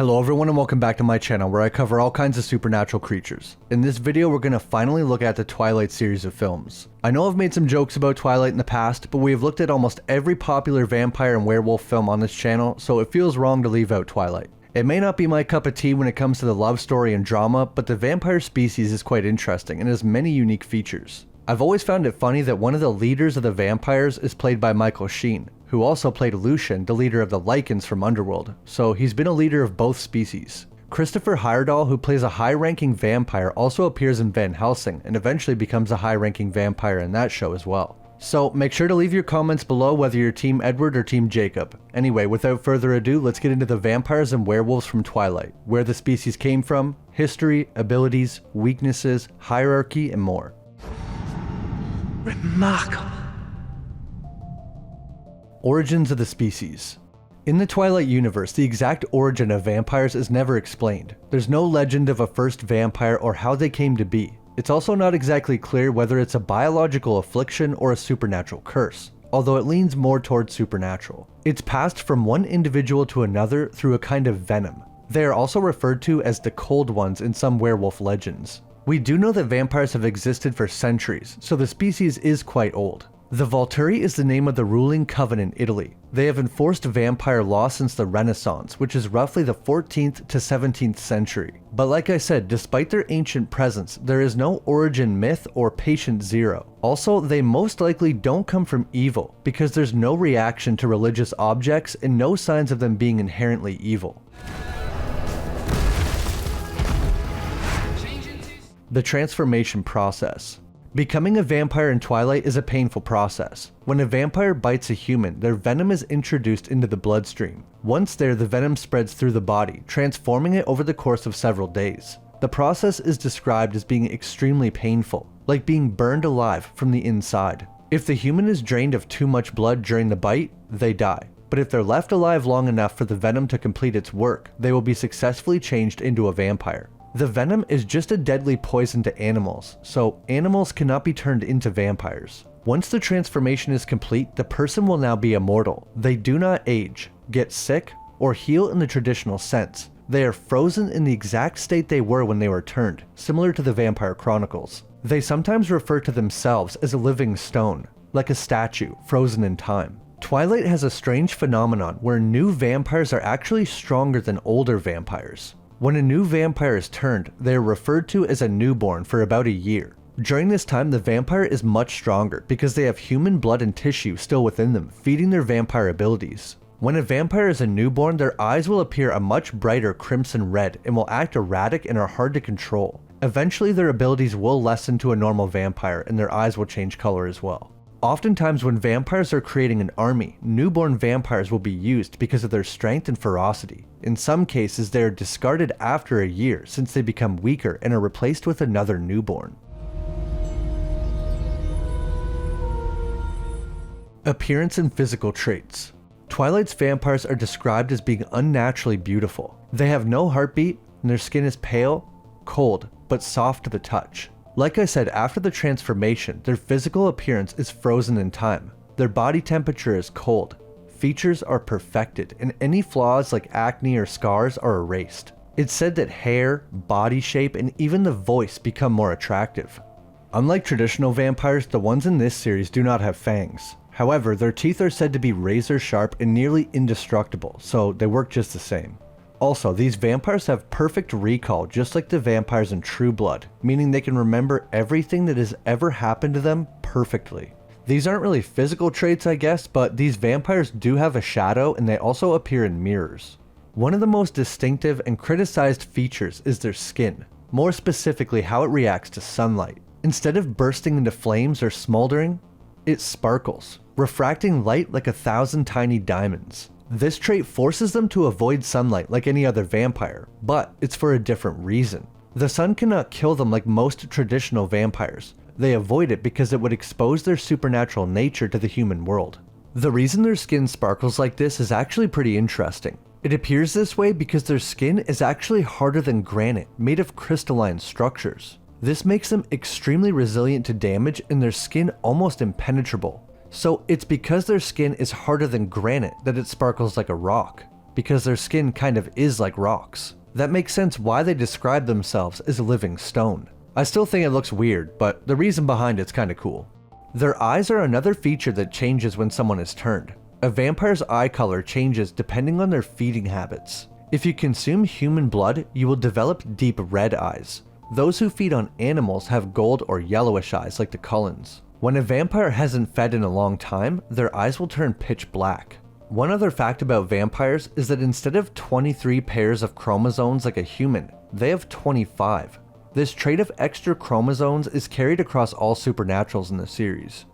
Hello everyone and welcome back to my channel where I cover all kinds of supernatural creatures. In this video we're going to finally look at the Twilight series of films. I know I've made some jokes about Twilight in the past, but we have looked at almost every popular vampire and werewolf film on this channel, so it feels wrong to leave out Twilight. It may not be my cup of tea when it comes to the love story and drama, but the vampire species is quite interesting and has many unique features. I've always found it funny that one of the leaders of the vampires is played by Michael Sheen, who also played Lucian, the leader of the Lycans from Underworld, so he's been a leader of both species. Christopher Heyerdahl, who plays a high-ranking vampire, also appears in Van Helsing and eventually becomes a high-ranking vampire in that show as well. So make sure to leave your comments below whether you're Team Edward or Team Jacob. Anyway, without further ado, let's get into the vampires and werewolves from Twilight, where the species came from, history, abilities, weaknesses, hierarchy, and more. Remarkable. Origins of the species. In the Twilight universe, the exact origin of vampires is never explained. There's no legend of a first vampire or how they came to be. It's also not exactly clear whether it's a biological affliction or a supernatural curse, although it leans more towards supernatural. It's passed from one individual to another through a kind of venom. They are also referred to as the Cold Ones in some werewolf legends. We do know that vampires have existed for centuries, so the species is quite old. The Volturi is the name of the ruling coven in Italy. They have enforced vampire law since the Renaissance, which is roughly the 14th to 17th century. But like I said, despite their ancient presence, there is no origin myth or patient zero. Also, they most likely don't come from evil, because there's no reaction to religious objects and no signs of them being inherently evil. The transformation process. Becoming a vampire in Twilight is a painful process. When a vampire bites a human, their venom is introduced into the bloodstream. Once there, the venom spreads through the body, transforming it over the course of several days. The process is described as being extremely painful, like being burned alive from the inside. If the human is drained of too much blood during the bite, they die. But if they're left alive long enough for the venom to complete its work, they will be successfully changed into a vampire. The venom is just a deadly poison to animals, so animals cannot be turned into vampires. Once the transformation is complete, the person will now be immortal. They do not age, get sick, or heal in the traditional sense. They are frozen in the exact state they were when they were turned, similar to the Vampire Chronicles. They sometimes refer to themselves as a living stone, like a statue frozen in time. Twilight has a strange phenomenon where new vampires are actually stronger than older vampires. When a new vampire is turned, they are referred to as a newborn for about a year. During this time, the vampire is much stronger because they have human blood and tissue still within them, feeding their vampire abilities. When a vampire is a newborn, their eyes will appear a much brighter crimson red and will act erratic and are hard to control. Eventually, their abilities will lessen to a normal vampire and their eyes will change color as well. Oftentimes when vampires are creating an army, newborn vampires will be used because of their strength and ferocity. In some cases, they are discarded after a year since they become weaker and are replaced with another newborn. Appearance and physical traits. Twilight's vampires are described as being unnaturally beautiful. They have no heartbeat and their skin is pale, cold, but soft to the touch. Like I said, after the transformation, their physical appearance is frozen in time. Their body temperature is cold. Features are perfected, and any flaws like acne or scars are erased. It's said that hair, body shape, and even the voice become more attractive. Unlike traditional vampires, the ones in this series do not have fangs. However, their teeth are said to be razor sharp and nearly indestructible, so they work just the same. Also, these vampires have perfect recall just like the vampires in True Blood, meaning they can remember everything that has ever happened to them perfectly. These aren't really physical traits, I guess, but these vampires do have a shadow and they also appear in mirrors. One of the most distinctive and criticized features is their skin, more specifically how it reacts to sunlight. Instead of bursting into flames or smoldering, it sparkles, refracting light like 1,000 tiny diamonds. This trait forces them to avoid sunlight like any other vampire, but it's for a different reason. The sun cannot kill them like most traditional vampires. They avoid it because it would expose their supernatural nature to the human world. The reason their skin sparkles like this is actually pretty interesting. It appears this way because their skin is actually harder than granite, made of crystalline structures. This makes them extremely resilient to damage and their skin almost impenetrable. So it's because their skin is harder than granite that it sparkles like a rock. because their skin kind of is like rocks. That makes sense why they describe themselves as living stone. I still think it looks weird, but the reason behind it's kinda cool. Their eyes are another feature that changes when someone is turned. A vampire's eye color changes depending on their feeding habits. If you consume human blood, you will develop deep red eyes. Those who feed on animals have gold or yellowish eyes like the Cullens. When a vampire hasn't fed in a long time, their eyes will turn pitch black. One other fact about vampires is that instead of 23 pairs of chromosomes like a human, they have 25. This trait of extra chromosomes is carried across all supernaturals in the series.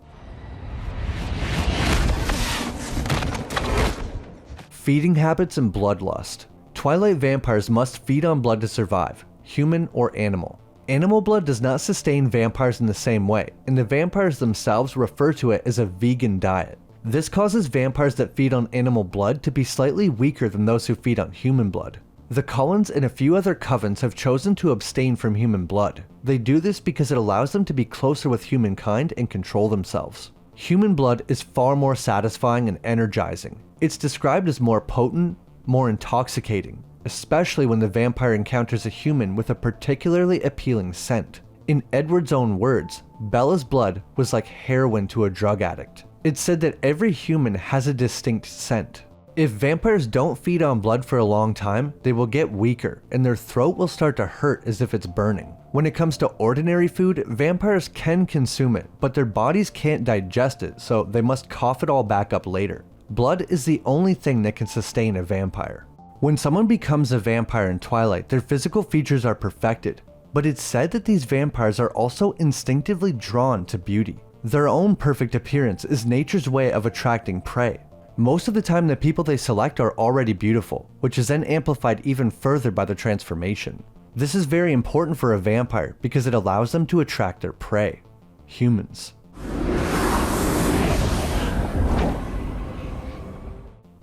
Feeding habits and bloodlust. Twilight vampires must feed on blood to survive, human or animal. Animal blood does not sustain vampires in the same way, and the vampires themselves refer to it as a vegan diet. This causes vampires that feed on animal blood to be slightly weaker than those who feed on human blood. The Cullens and a few other covens have chosen to abstain from human blood. They do this because it allows them to be closer with humankind and control themselves. Human blood is far more satisfying and energizing. It's described as more potent, more intoxicating, especially when the vampire encounters a human with a particularly appealing scent. In Edward's own words, Bella's blood was like heroin to a drug addict. It's said that every human has a distinct scent. If vampires don't feed on blood for a long time, they will get weaker and their throat will start to hurt as if it's burning. When it comes to ordinary food, vampires can consume it, but their bodies can't digest it, so they must cough it all back up later. Blood is the only thing that can sustain a vampire. When someone becomes a vampire in Twilight, their physical features are perfected, but it's said that these vampires are also instinctively drawn to beauty. Their own perfect appearance is nature's way of attracting prey. Most of the time the people they select are already beautiful, which is then amplified even further by the transformation. This is very important for a vampire because it allows them to attract their prey, humans.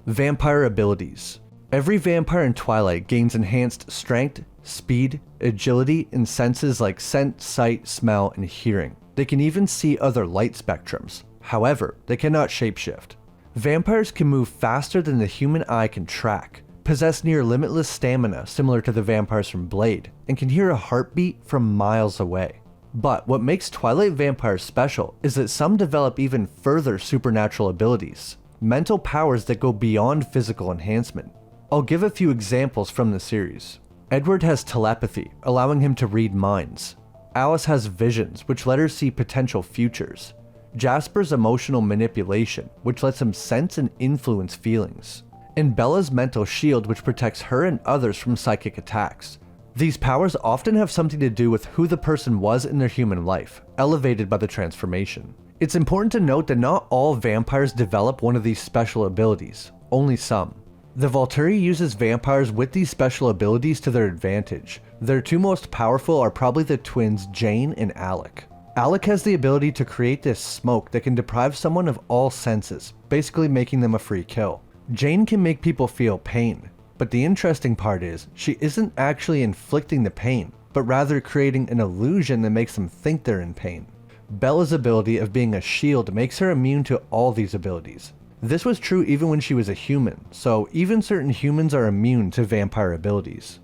Vampire abilities. Every vampire in Twilight gains enhanced strength, speed, agility, and senses like scent, sight, smell, and hearing. They can even see other light spectrums. However, they cannot shapeshift. Vampires can move faster than the human eye can track, possess near limitless stamina similar to the vampires from Blade, and can hear a heartbeat from miles away. But what makes Twilight vampires special is that some develop even further supernatural abilities, mental powers that go beyond physical enhancement. I'll give a few examples from the series. Edward has telepathy, allowing him to read minds. Alice has visions, which let her see potential futures. Jasper's emotional manipulation, which lets him sense and influence feelings. And Bella's mental shield, which protects her and others from psychic attacks. These powers often have something to do with who the person was in their human life, elevated by the transformation. It's important to note that not all vampires develop one of these special abilities, only some. The Volturi uses vampires with these special abilities to their advantage. Their two most powerful are probably the twins Jane and Alec. Alec has the ability to create this smoke that can deprive someone of all senses, basically making them a free kill. Jane can make people feel pain, but the interesting part is, she isn't actually inflicting the pain, but rather creating an illusion that makes them think they're in pain. Bella's ability of being a shield makes her immune to all these abilities. This was true even when she was a human, so even certain humans are immune to vampire abilities.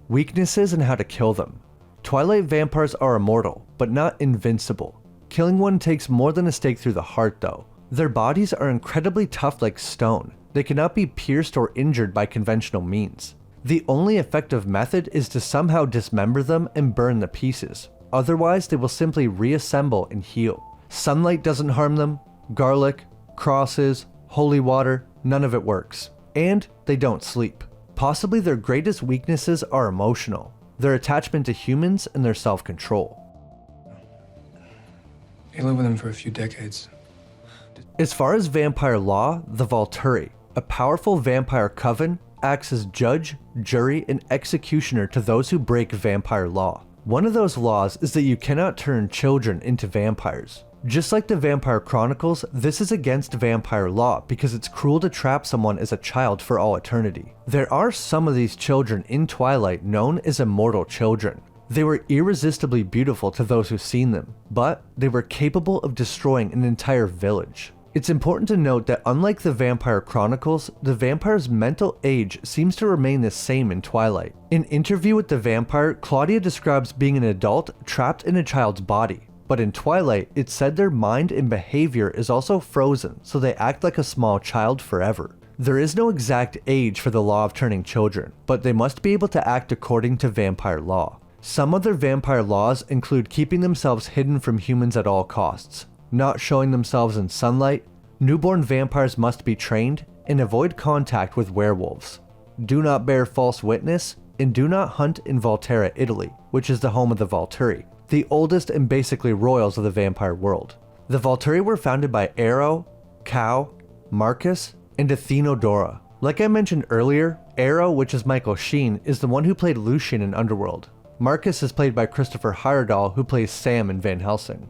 Weaknesses and how to kill them. Twilight vampires are immortal, but not invincible. Killing one takes more than a stake through the heart though. Their bodies are incredibly tough like stone. They cannot be pierced or injured by conventional means. The only effective method is to somehow dismember them and burn the pieces. Otherwise, they will simply reassemble and heal. Sunlight doesn't harm them, garlic, crosses, holy water, none of it works. And they don't sleep. Possibly their greatest weaknesses are emotional, their attachment to humans and their self-control. You lived with him for a few decades. As far as vampire law, the Volturi, a powerful vampire coven, acts as judge, jury, and executioner to those who break vampire law. One of those laws is that you cannot turn children into vampires. Just like the Vampire Chronicles, this is against vampire law because it's cruel to trap someone as a child for all eternity. There are some of these children in Twilight known as immortal children. They were irresistibly beautiful to those who've seen them, but they were capable of destroying an entire village. It's important to note that unlike the Vampire Chronicles, the vampire's mental age seems to remain the same in Twilight. In Interview with the Vampire, Claudia describes being an adult trapped in a child's body. But in Twilight, it's said their mind and behavior is also frozen, so they act like a small child forever. There is no exact age for the law of turning children, but they must be able to act according to vampire law. Some other vampire laws include keeping themselves hidden from humans at all costs, not showing themselves in sunlight, newborn vampires must be trained, and avoid contact with werewolves. Do not bear false witness, and do not hunt in Volterra, Italy, which is the home of the Volturi, the oldest and basically royals of the vampire world. The Volturi were founded by Aro, Cow, Marcus, and Athenodora. Like I mentioned earlier, Aro, which is Michael Sheen, is the one who played Lucian in Underworld. Marcus is played by Christopher Heyerdahl, who plays Sam in Van Helsing.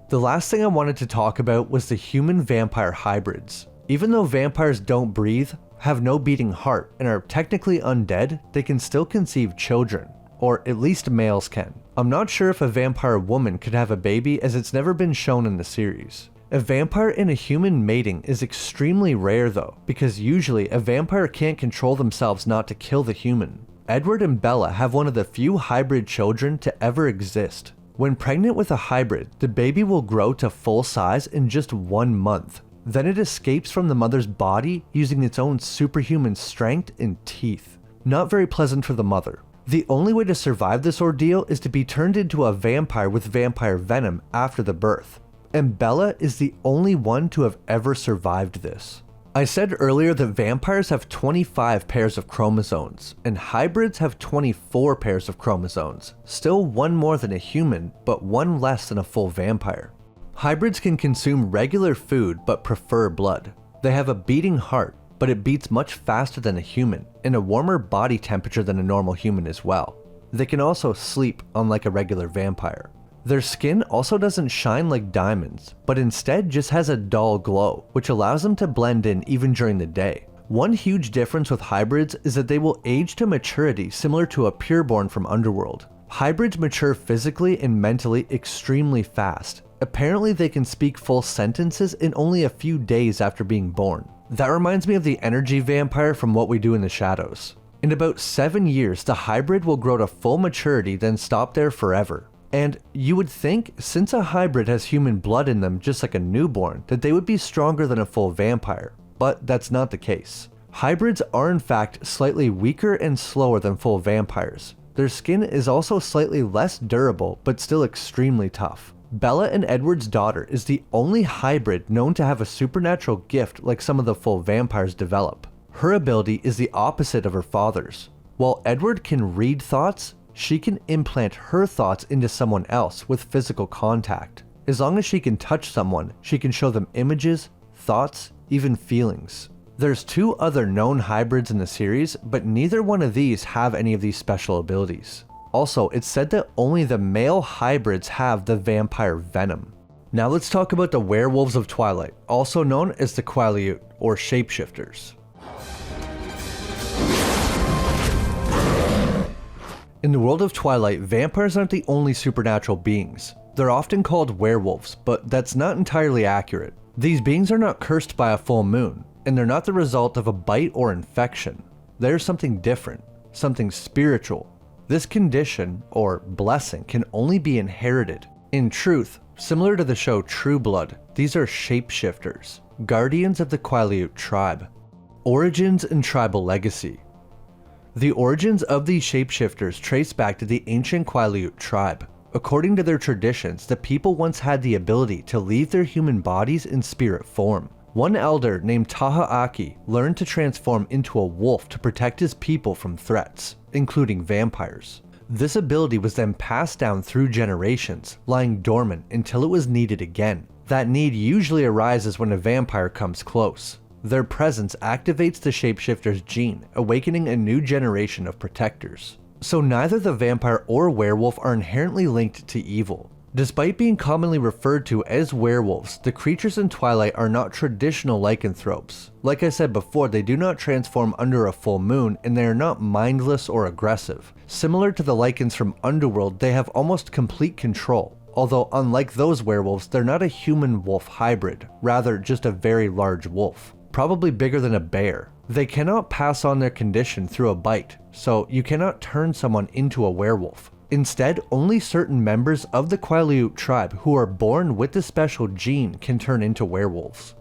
The last thing I wanted to talk about was the human-vampire hybrids. Even though vampires don't breathe, have no beating heart, and are technically undead, they can still conceive children. Or at least males can. I'm not sure if a vampire woman could have a baby, as it's never been shown in the series. A vampire and a human mating is extremely rare though, because usually a vampire can't control themselves not to kill the human. Edward and Bella have one of the few hybrid children to ever exist. When pregnant with a hybrid, the baby will grow to full size in just 1 month. Then it escapes from the mother's body using its own superhuman strength and teeth. Not very pleasant for the mother. The only way to survive this ordeal is to be turned into a vampire with vampire venom after the birth. And Bella is the only one to have ever survived this. I said earlier that vampires have 25 pairs of chromosomes, and hybrids have 24 pairs of chromosomes, still one more than a human, but one less than a full vampire. Hybrids can consume regular food but prefer blood. They have a beating heart, but it beats much faster than a human, and a warmer body temperature than a normal human as well. They can also sleep, unlike a regular vampire. Their skin also doesn't shine like diamonds, but instead just has a dull glow, which allows them to blend in even during the day. One huge difference with hybrids is that they will age to maturity similar to a pureborn from Underworld. Hybrids mature physically and mentally extremely fast. Apparently they can speak full sentences in only a few days after being born. That reminds me of the energy vampire from What We Do in the Shadows. In about 7 years, the hybrid will grow to full maturity, then stop there forever. And you would think, since a hybrid has human blood in them just like a newborn, that they would be stronger than a full vampire, but that's not the case. Hybrids are in fact slightly weaker and slower than full vampires. Their skin is also slightly less durable, but still extremely tough. Bella and Edward's daughter is the only hybrid known to have a supernatural gift like some of the full vampires develop. Her ability is the opposite of her father's. While Edward can read thoughts, she can implant her thoughts into someone else with physical contact. As long as she can touch someone, she can show them images, thoughts, even feelings. There's 2 other known hybrids in the series, but neither one of these have any of these special abilities. Also, it's said that only the male hybrids have the vampire venom. Now let's talk about the werewolves of Twilight, also known as the Quileute, or shapeshifters. In the world of Twilight, vampires aren't the only supernatural beings. They're often called werewolves, but that's not entirely accurate. These beings are not cursed by a full moon, and they're not the result of a bite or infection. They're something different, something spiritual. This condition, or blessing, can only be inherited. In truth, similar to the show True Blood, these are shapeshifters, guardians of the Quileute tribe. Origins and tribal legacy. The origins of these shapeshifters trace back to the ancient Quileute tribe. According to their traditions, the people once had the ability to leave their human bodies in spirit form. One elder named Tahaaki learned to transform into a wolf to protect his people from threats, including vampires. This ability was then passed down through generations, lying dormant until it was needed again. That need usually arises when a vampire comes close. Their presence activates the shapeshifter's gene, awakening a new generation of protectors. So neither the vampire or werewolf are inherently linked to evil. Despite being commonly referred to as werewolves, the creatures in Twilight are not traditional lycanthropes. Like I said before, they do not transform under a full moon, and they are not mindless or aggressive. Similar to the lycans from Underworld, they have almost complete control. although unlike those werewolves, they're not a human-wolf hybrid, rather just a very large wolf, probably bigger than a bear. They cannot pass on their condition through a bite, so you cannot turn someone into a werewolf. Instead, only certain members of the Quileute tribe who are born with the special gene can turn into werewolves.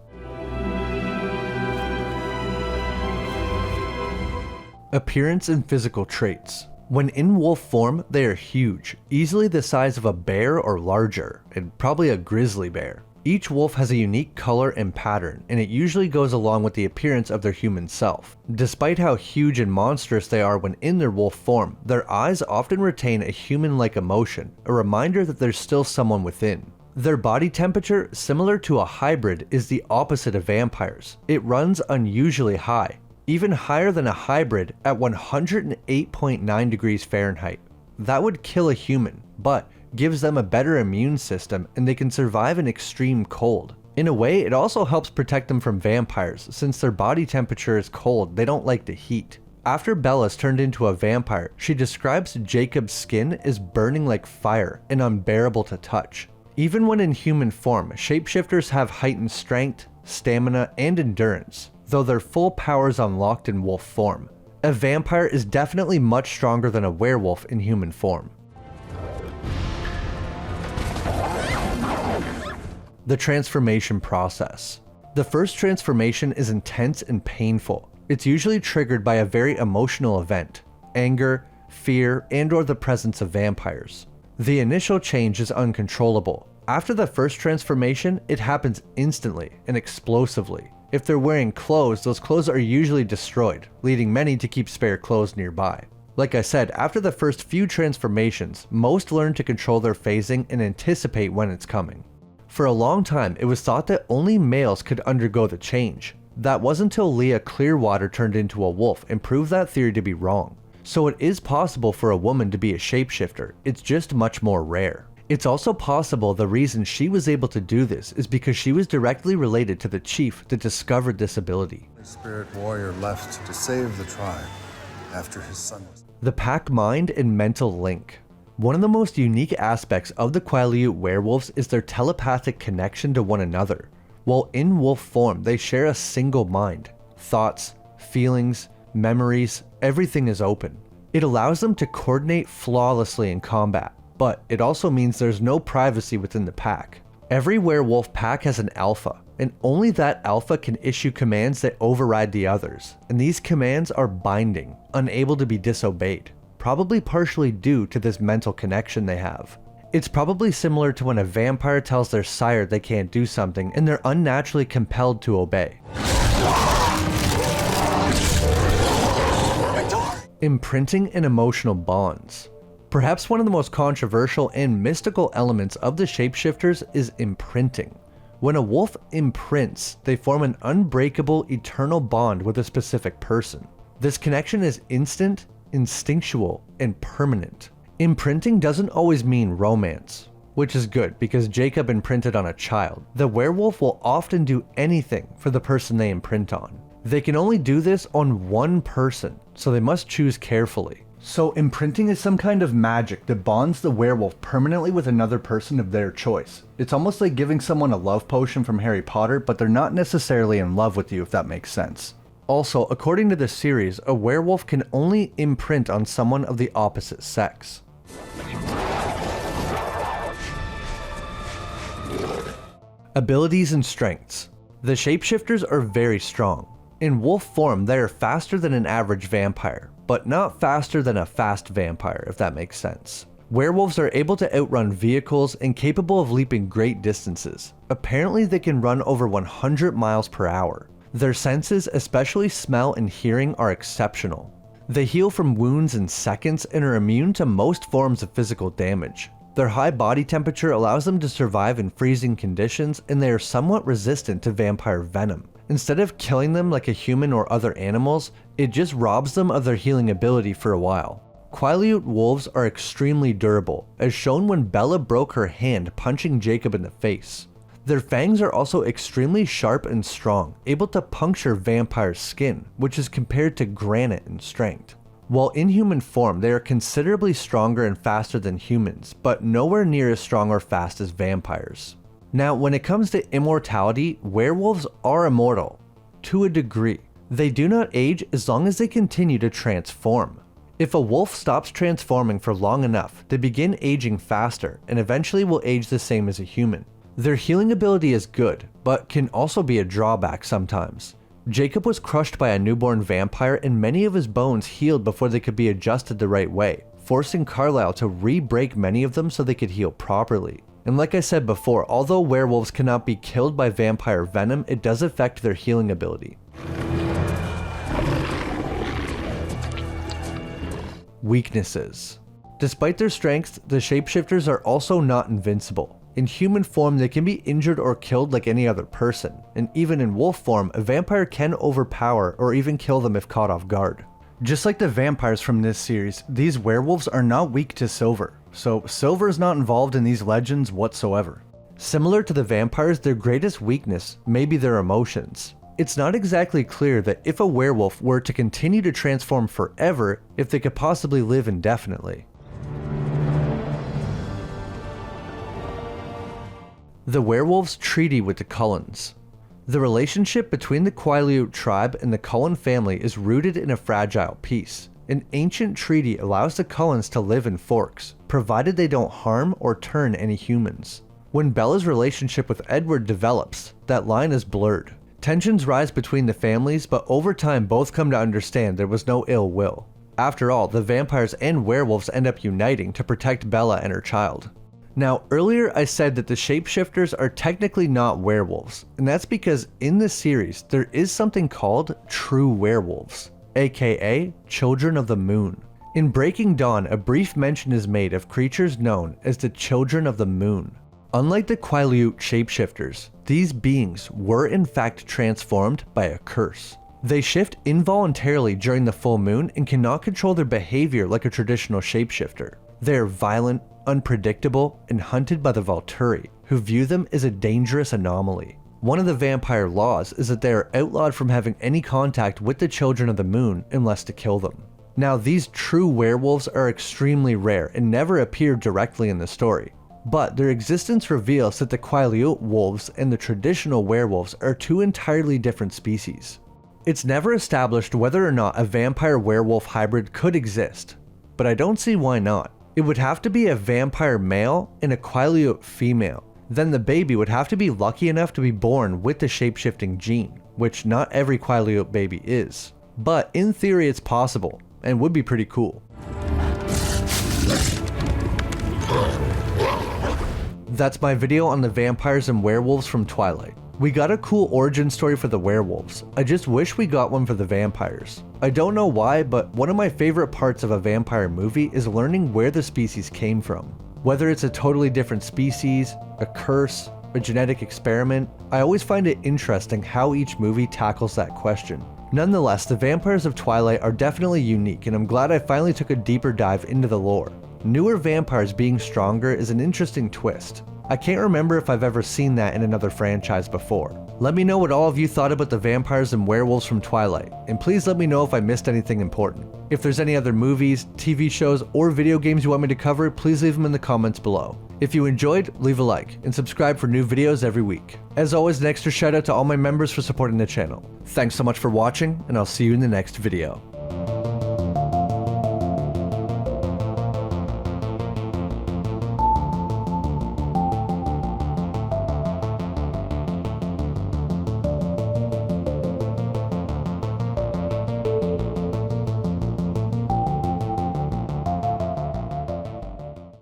Appearance and physical traits. When in wolf form, they are huge, easily the size of a bear or larger, and probably a grizzly bear. Each wolf has a unique color and pattern, and it usually goes along with the appearance of their human self. Despite how huge and monstrous they are when in their wolf form, their eyes often retain a human-like emotion, a reminder that there's still someone within. Their body temperature, similar to a hybrid, is the opposite of vampires. It runs unusually high, even higher than a hybrid at 108.9 degrees Fahrenheit. That would kill a human, but gives them a better immune system and they can survive an extreme cold. In a way, it also helps protect them from vampires, since their body temperature is cold, they don't like the heat. After Bella's turned into a vampire, she describes Jacob's skin as burning like fire and unbearable to touch. Even when in human form, shapeshifters have heightened strength, stamina, and endurance, though their full power is unlocked in wolf form. A vampire is definitely much stronger than a werewolf in human form. The transformation process. The first transformation is intense and painful. It's usually triggered by a very emotional event, anger, fear, and/or the presence of vampires. The initial change is uncontrollable. After the first transformation, it happens instantly and explosively. If they're wearing clothes, those clothes are usually destroyed, leading many to keep spare clothes nearby. Like I said, after the first few transformations, most learn to control their phasing and anticipate when it's coming. For a long time, it was thought that only males could undergo the change. That wasn't until Leah Clearwater turned into a wolf and proved that theory to be wrong. So it is possible for a woman to be a shapeshifter, it's just much more rare. It's also possible the reason she was able to do this is because she was directly related to the chief that discovered this ability. The spirit warrior left to save the tribe after his son was... The pack mind and mental link. One of the most unique aspects of the Quileute werewolves is their telepathic connection to one another. While in wolf form, they share a single mind. Thoughts, feelings, memories, everything is open. It allows them to coordinate flawlessly in combat, but it also means there's no privacy within the pack. Every werewolf pack has an alpha, and only that alpha can issue commands that override the others, and these commands are binding, unable to be disobeyed, probably partially due to this mental connection they have. It's probably similar to when a vampire tells their sire they can't do something and they're unnaturally compelled to obey. Imprinting and emotional bonds. Perhaps one of the most controversial and mystical elements of the shapeshifters is imprinting. When a wolf imprints, they form an unbreakable, eternal bond with a specific person. This connection is instant, instinctual, and permanent. Imprinting doesn't always mean romance, which is good because Jacob imprinted on a child. The werewolf will often do anything for the person they imprint on. They can only do this on one person, so they must choose carefully. So imprinting is some kind of magic that bonds the werewolf permanently with another person of their choice. It's almost like giving someone a love potion from Harry Potter, but they're not necessarily in love with you, if that makes sense. Also, according to this series, a werewolf can only imprint on someone of the opposite sex. Abilities and strengths. The shapeshifters are very strong. In wolf form, they are faster than an average vampire, but not faster than a fast vampire, if that makes sense. Werewolves are able to outrun vehicles and capable of leaping great distances. Apparently they can run over 100 miles per hour. Their senses, especially smell and hearing, are exceptional. They heal from wounds in seconds and are immune to most forms of physical damage. Their high body temperature allows them to survive in freezing conditions, and they are somewhat resistant to vampire venom. Instead of killing them like a human or other animals, it just robs them of their healing ability for a while. Quileute wolves are extremely durable, as shown when Bella broke her hand punching Jacob in the face. Their fangs are also extremely sharp and strong, able to puncture vampire skin, which is compared to granite in strength. While in human form, they are considerably stronger and faster than humans, but nowhere near as strong or fast as vampires. Now, when it comes to immortality, werewolves are immortal. To a degree. They do not age as long as they continue to transform. If a wolf stops transforming for long enough, they begin aging faster and eventually will age the same as a human. Their healing ability is good, but can also be a drawback sometimes. Jacob was crushed by a newborn vampire and many of his bones healed before they could be adjusted the right way, forcing Carlisle to re-break many of them so they could heal properly. And like I said before, although werewolves cannot be killed by vampire venom, it does affect their healing ability. Weaknesses. Despite their strengths, the shapeshifters are also not invincible. In human form, they can be injured or killed like any other person, and even in wolf form, a vampire can overpower or even kill them if caught off guard. Just like the vampires from this series, these werewolves are not weak to silver, so silver is not involved in these legends whatsoever. Similar to the vampires, their greatest weakness may be their emotions. It's not exactly clear that if a werewolf were to continue to transform forever, if they could possibly live indefinitely. The werewolves' treaty with the Cullens. The relationship between the Quileute tribe and the Cullen family is rooted in a fragile peace. An ancient treaty allows the Cullens to live in Forks, provided they don't harm or turn any humans. When Bella's relationship with Edward develops, that line is blurred. Tensions rise between the families, but over time both come to understand there was no ill will. After all, the vampires and werewolves end up uniting to protect Bella and her child. Now, earlier I said that the shapeshifters are technically not werewolves, and that's because in this series there is something called true werewolves, aka Children of the Moon. In Breaking Dawn, a brief mention is made of creatures known as the Children of the Moon. Unlike the Quileute shapeshifters, these beings were in fact transformed by a curse. They shift involuntarily during the full moon and cannot control their behavior like a traditional shapeshifter. They are violent, unpredictable, and hunted by the Volturi, who view them as a dangerous anomaly. One of the vampire laws is that they are outlawed from having any contact with the Children of the Moon unless to kill them. Now, these true werewolves are extremely rare and never appear directly in the story, but their existence reveals that the Quileute wolves and the traditional werewolves are two entirely different species. It's never established whether or not a vampire-werewolf hybrid could exist, but I don't see why not. It would have to be a vampire male and a Quileute female. Then the baby would have to be lucky enough to be born with the shapeshifting gene, which not every Quileute baby is. But in theory it's possible, and would be pretty cool. That's my video on the vampires and werewolves from Twilight. We got a cool origin story for the werewolves. I just wish we got one for the vampires. I don't know why, but one of my favorite parts of a vampire movie is learning where the species came from. Whether it's a totally different species, a curse, a genetic experiment, I always find it interesting how each movie tackles that question. Nonetheless, the vampires of Twilight are definitely unique, and I'm glad I finally took a deeper dive into the lore. Newer vampires being stronger is an interesting twist. I can't remember if I've ever seen that in another franchise before. Let me know what all of you thought about the vampires and werewolves from Twilight, and please let me know if I missed anything important. If there's any other movies, TV shows, or video games you want me to cover, please leave them in the comments below. If you enjoyed, leave a like, and subscribe for new videos every week. As always, an extra shout out to all my members for supporting the channel. Thanks so much for watching, and I'll see you in the next video.